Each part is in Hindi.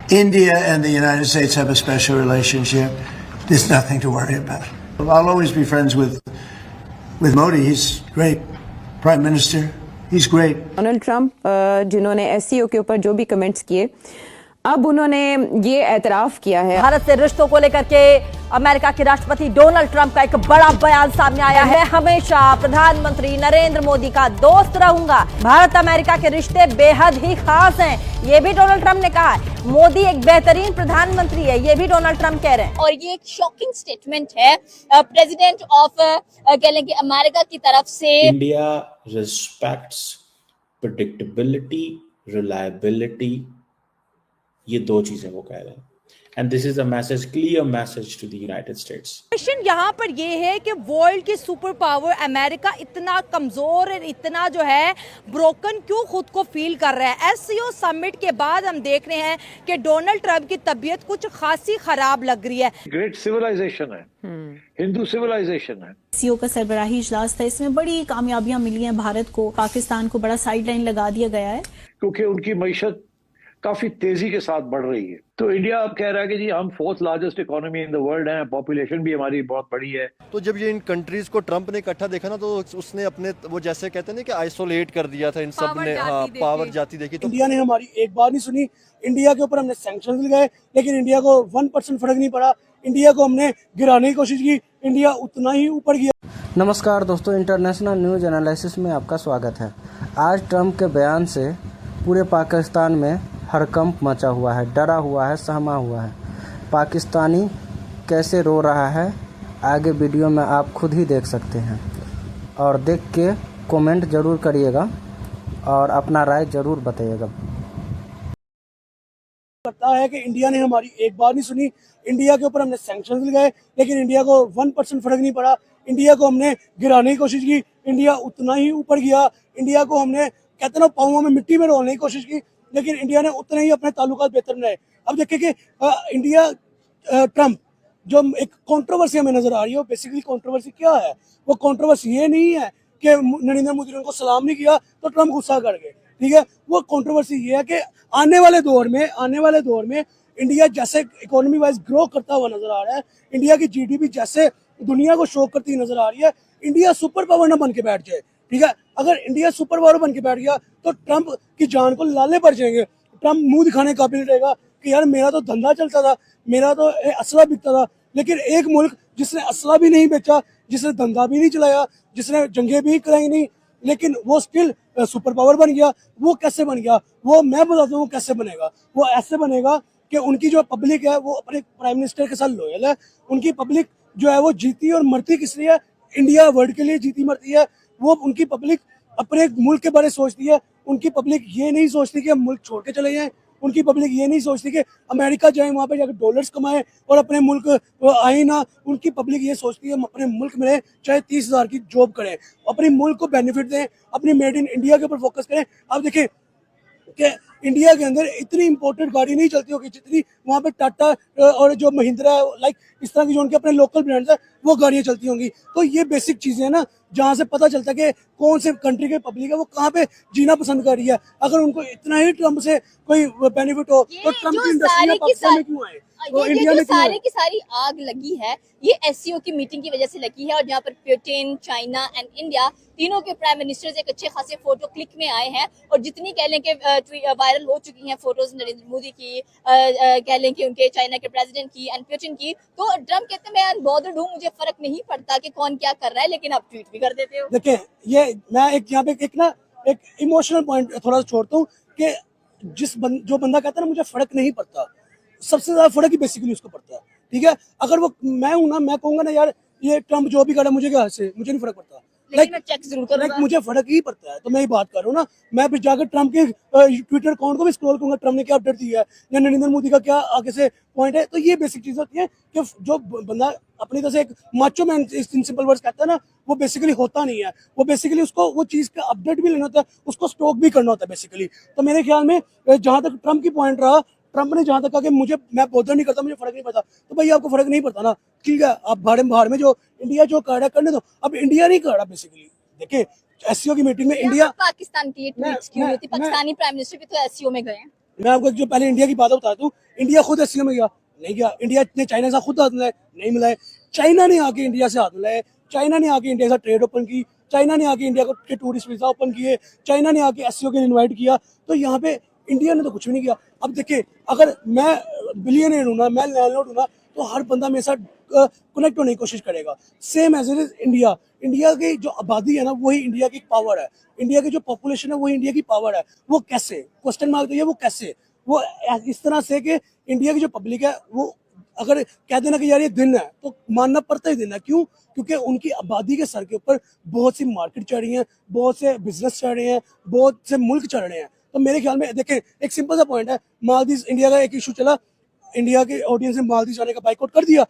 India and the United States have a special relationship. There's nothing to worry about. I'll always be friends with Modi. He's great. Prime Minister. He's great. Donald Trump जिन्होंने एससीओ के ऊपर जो भी कमेंट्स किए, अब उन्होंने ये एतराफ किया है। भारत से रिश्तों को लेकर के अमेरिका के राष्ट्रपति डोनाल्ड ट्रंप का एक बड़ा बयान सामने आया है। हमेशा प्रधानमंत्री नरेंद्र मोदी का दोस्त रहूंगा। भारत अमेरिका के रिश्ते बेहद ही खास हैं, ये भी डोनाल्ड ट्रंप ने कहा है। मोदी एक बेहतरीन प्रधानमंत्री है, ये भी डोनाल्ड ट्रंप कह रहे हैं। और ये एक शॉकिंग स्टेटमेंट है प्रेसिडेंट ऑफ कह लेंगे अमेरिका की तरफ से। इंडिया रिस्पेक्ट्स प्रेडिक्टेबिलिटी, रिलायबिलिटी, ये दो चीजें वो कह रहे हैं। And this is a message, clear message to the United States. Question यहाँ पर ये है कि वर्ल्ड की सुपर पावर अमेरिका इतना कमजोर और इतना जो है ब्रोकन क्यों खुद को फील कर रहा है। एससीओ समिट के बाद हम देख रहे हैं कि डोनाल्ड ट्रंप की तबीयत कुछ खासी खराब लग रही है। ग्रेट सिविलाइजेशन है, हिंदू सिविलाइजेशन है। एससीओ का सरबराही इजलास था, इसमें बड़ी कामयाबियां मिली हैं भारत को। पाकिस्तान को बड़ा साइडलाइन लगा दिया गया है क्योंकि उनकी मईशत काफी तेजी के साथ बढ़ रही है। तो इंडिया अब कह रहा है कि जी हम fourth largest economy in the world हैं, पॉपुलेशन भी हमारी बहुत बड़ी है। तो जब ये इन कंट्रीज को ट्रंप ने इकट्ठा देखा ना, तो उसने अपने वो जैसे कहते हैं ना कि आइसोलेट कर दिया था इन सब ने। हाँ, पावर जाती देखी। तो इंडिया ने हमारी एक बार नहीं सुनी। इंडिया के ऊपर हमने सैंक्शंस लगाए, लेकिन इंडिया को 1% फर्क नहीं पड़ा। इंडिया को हमने गिराने की कोशिश की, इंडिया उतना ही ऊपर गया। नमस्कार दोस्तों, इंटरनेशनल न्यूज एनालिसिस में आपका स्वागत है। आज ट्रंप के बयान से पूरे पाकिस्तान में हड़कंप मचा हुआ है, डरा हुआ है, सहमा हुआ है। पाकिस्तानी कैसे रो रहा है, आगे वीडियो में आप खुद ही देख सकते हैं। और देख के कमेंट ज़रूर करिएगा और अपना राय ज़रूर बताइएगा। पता है कि इंडिया ने हमारी एक बार नहीं सुनी। इंडिया के ऊपर हमने सैंक्शंस लगाए, लेकिन इंडिया को 1% फर्क नहीं पड़ा। इंडिया को हमने गिराने की कोशिश की, इंडिया उतना ही ऊपर गया। इंडिया को हमने कहते ना पाँवों में मिट्टी में डालने की कोशिश की, लेकिन इंडिया ने उतने ही अपने ताल्लुकात बेहतर बनाए। अब देखिए कि इंडिया ट्रंप जो एक कंट्रोवर्सी हमें नजर आ रही है, बेसिकली कंट्रोवर्सी क्या है? वो कंट्रोवर्सी ये नहीं है कि नरेंद्र मोदी ने उनको सलाम नहीं किया तो ट्रंप गुस्सा कर गए, ठीक है। वो कंट्रोवर्सी ये है कि आने वाले दौर में इंडिया जैसे इकोनॉमी वाइज ग्रो करता हुआ नजर आ रहा है, इंडिया की जीडीपी जैसे दुनिया को शो करती नजर आ रही है, इंडिया सुपर पावर न बन के बैठ जाए, ठीक है। अगर इंडिया सुपर पावर बन के बैठ गया तो ट्रंप की जान को लाले पड़ जाएंगे। ट्रंप मुंह दिखाने काबिल रहेगा कि यार मेरा तो धंधा चलता था, मेरा तो असला बिकता था। लेकिन एक मुल्क जिसने असला भी नहीं बेचा, जिसने धंधा भी नहीं चलाया, जिसने जंगें भी कराई नहीं, लेकिन वो स्टिल सुपर पावर बन गया। वो कैसे बन गया? वो मैं बताता हूँ कैसे बनेगा। वो ऐसे बनेगा कि उनकी जो पब्लिक है वो अपने प्राइम मिनिस्टर के साथ लॉयल है। उनकी पब्लिक जो है वो जीती और मरती किस लिए है? इंडिया वर्ल्ड के लिए जीती मरती है। वो उनकी पब्लिक अपने मुल्क के बारे सोचती है। उनकी पब्लिक ये नहीं सोचती कि हम मुल्क छोड़ के चले जाएं। उनकी पब्लिक ये नहीं सोचती कि अमेरिका जाए, वहाँ पे जाकर डॉलर्स कमाएं और अपने मुल्क आए ना। उनकी पब्लिक ये सोचती है हम अपने मुल्क में रहें, चाहे 30,000 की जॉब करें, अपने मुल्क को बेनिफिट दें, अपनी मेड इन इंडिया के ऊपर फोकस करें। अब देखिए कि इंडिया के अंदर इतनी इंपोर्टेड गाड़ी नहीं चलती होगी जितनी वहाँ पे टाटा और जो महिंद्रा लाइक इस तरह की जो उनके अपने लोकल ब्रांड्स है वो गाड़ियाँ चलती होंगी। तो ये बेसिक चीजें हैं ना, जहाँ से पता चलता है कि कौन से कंट्री के पब्लिक है वो कहाँ पे जीना पसंद कर रही है। अगर उनको इतना ही ट्रंप से कोई बेनिफिट हो तो ट्रंप की इंडस्ट्री में पाकिस्तान में क्यों आए? तो इंडिया में सारी की सारी आग लगी है ये एससीओ की मीटिंग की वजह से लगी है। और जहाँ पर पुतिन, चाइना एंड इंडिया तीनों के प्राइम मिनिस्टर्स एक अच्छे खासे फोटो क्लिक में आए हैं। और जितनी कह लें कि वायरल हो चुकी हैं फोटोज नरेंद्र मोदी की, कह लें कि उनके चाइना के प्रेसिडेंट की एंड पुतिन की, तो ट्रंप कहते हैं मैं अनबॉदर्ड हूँ, मुझे फर्क नहीं पड़ता कि कौन क्या कर रहा है, लेकिन आप ट्वीट भी कर देते हो। देखिए ये मैं एक यहाँ पे एक इमोशनल पॉइंट थोड़ा सा छोड़ता हूँ कि जो बंदा कहता है ना मुझे फर्क नहीं पड़ता, सबसे ज्यादा फर्क ही बेसिकली उसको पड़ता है, ठीक है। अगर वो मैं हूं ना, मैं कहूंगा ना यार ये ट्रंप जो भी कर रहा है मुझे क्या से, मुझे नहीं फर्क पड़ता, लाइक मुझे फर्क ही पड़ता है। तो मैं ही बात कर रहा हूँ ना, मैं फिर जाकर ट्रंप के ट्विटर अकाउंट को भी स्क्रॉल करूंगा, ट्रंप ने क्या अपडेट दी है या नरेंद्र मोदी का क्या आगे से पॉइंट है। तो ये बेसिक चीज होती है कि जो बंदा अपनी तरह से एक माचो मैन सिंपल वर्ड्स कहता है ना, वो बेसिकली होता नहीं है। वो बेसिकली उसको वो चीज का अपडेट भी लेना होता है, उसको स्टॉक भी करना होता है बेसिकली। तो मेरे ख्याल में जहां तक ट्रंप की पॉइंट रहा, ट्रंप ने जहां तक कहा कि मैं बॉदर नहीं करता, मुझे फर्क नहीं पड़ता, तो भाई आपको फर्क नहीं पड़ता ना, ठीक है। आप बाहर में जो इंडिया जो कर रहा है करने दो। अब इंडिया नहीं कर रहा बेसिकली। देखिए एससीओ की मीटिंग में इंडिया पाकिस्तान की ट्वीट्स क्यों होती? पाकिस्तानी प्राइम मिनिस्टर भी तो एससीओ में गए हैं। मैं आपको जो पहले इंडिया की बात बताता हूँ, इंडिया खुद एससीओ में गया नहीं गया, इंडिया ने चाइना से खुद हाथ मिलाए नहीं मिलाए, चाइना ने आके इंडिया से हाथ मिलाए, चाइना ने आके इंडिया से ट्रेड ओपन की, चाइना ने आके इंडिया के टूरिस्ट वीजा ओपन किए, चाइना ने आके एससीओ के लिए इन्वाइट किया। तो यहाँ पे इंडिया ने तो कुछ भी नहीं किया। अब देखिए, अगर मैं बिलियनियर हूँ ना, मैं लैंडलॉर्ड हूँ ना, तो हर बंदा मेरे साथ कनेक्ट होने की कोशिश करेगा। Same as it is India, India की जो आबादी है ना वही इंडिया की पावर है, इंडिया की जो पॉपुलेशन है वही इंडिया की पावर है। वो कैसे, क्वेश्चन मार्क तो ये वो कैसे, वो इस तरह से कि इंडिया की जो पब्लिक है वो अगर कह देना कि यार ये दिन है तो मानना पड़ता ही दिन है। क्यों? क्योंकि उनकी आबादी के सर के ऊपर बहुत सी मार्केट चढ़ रही है, बहुत से बिजनेस चढ़ रहे हैं, बहुत से मुल्क चढ़ रहे हैं। तो मेरे ख्याल में देखें, एक सिंपल सा पॉइंट है, मालदीव इंडिया का एक इशू चला, इंडिया के ऑडियंस ने मालदीव जाने का बाइकआउट कर दिया,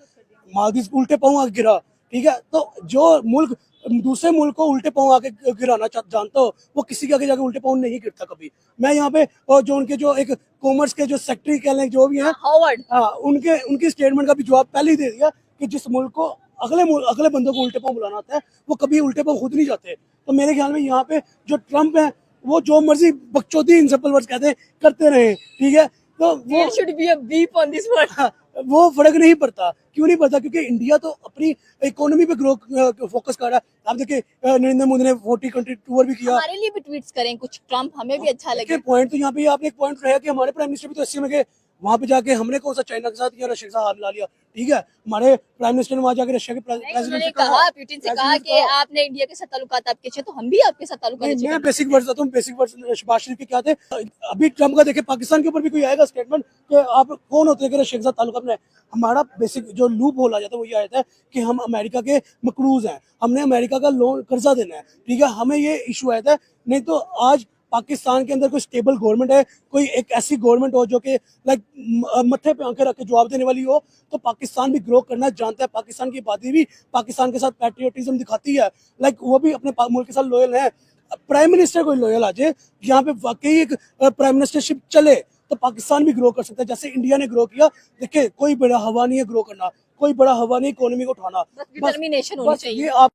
मालदीव उल्टे पांव आके गिरा, ठीक है। तो जो मुल्क दूसरे मुल्क को उल्टे पांव आके गिराना जानता हो, वो किसी के आगे जाके उल्टे पांव नहीं गिरता कभी। मैं यहाँ पे और जो उनके जो एक कॉमर्स के जो सेक्रेटरी कह लें जो भी हैं, हॉवर्ड, हाँ, उनकी स्टेटमेंट का भी जवाब पहले ही दे दिया कि जिस मुल्क को अगले बंदों को उल्टे पांव बुलाना आता है वो कभी उल्टे पांव खुद नहीं जाते। तो मेरे ख्याल में यहाँ पे जो ट्रम्प है वो जो मर्जी बकचोदी इन सिंपल वर्ड्स कहते हैं करते रहे, ठीक है। तो वो should be a beep on this word. वो फर्क नहीं पड़ता। क्यों नहीं पड़ता? क्योंकि इंडिया तो अपनी इकोनॉमी पे ग्रो फोकस कर रहा है। आप देखिए, नरेंद्र मोदी ने 40 कंट्री टूर भी किया। हमारे लिए भी ट्वीट्स करें कुछ ट्रम्प, हमें भी अच्छा लगे। पॉइंट तो यहाँ पे आपने एक पॉइंट रहा कि हमारे प्राइम मिनिस्टर भी तो 80 में गए, वहां पे जाके हमने कौन सा चाइना के साथ या रशिया के साथ हाथ मिला लिया, ठीक है। हमारे प्राइम मिनिस्टर ने वहां जाके रशिया के प्रेसिडेंट से कहा, पुतिन से कहा कि आपने इंडिया के साथ ताल्लुकात आपके अच्छे, तो हम भी आपके साथ ताल्लुकात अच्छे। मैं बेसिक वर्ड्स बताता हूँ, बेसिक वर्ड्स शहबाज शरीफ के क्या थे। अभी ट्रम्प का देखे, पाकिस्तान के ऊपर भी कोई आएगा स्टेटमेंट कि आप कौन होते हैं कि रशिया के साथ ताल्लुकात बनाए। हमारा बेसिक जो लूप होल आ जाता है वो ये आ जाता है कि हम अमेरिका के मकरूज हैं, हमने अमेरिका का लोन कर्जा देना है, ठीक है। हमें ये इशू आया था। नहीं तो आज पाकिस्तान के अंदर कोई स्टेबल गवर्नमेंट है, कोई एक ऐसी गवर्नमेंट हो जो कि लाइक मत्थे पे आंखें रख के जवाब देने वाली हो, तो पाकिस्तान भी ग्रो करना जानता है। पाकिस्तान की आबादी भी पाकिस्तान के साथ पैट्रियोटिज्म दिखाती है, लाइक वो भी अपने मुल्क के साथ लॉयल है। प्राइम मिनिस्टर कोई लॉयल आ जाए, यहाँ पे वाकई एक प्राइम मिनिस्टरशिप चले तो पाकिस्तान भी ग्रो कर सकता है, जैसे इंडिया ने ग्रो किया। देखिए, कोई बड़ा हवा नहीं है ग्रो करना, कोई बड़ा हवा नहीं इकोनॉमी को उठाना, बस डिटर्मिनेशन होनी चाहिए। आप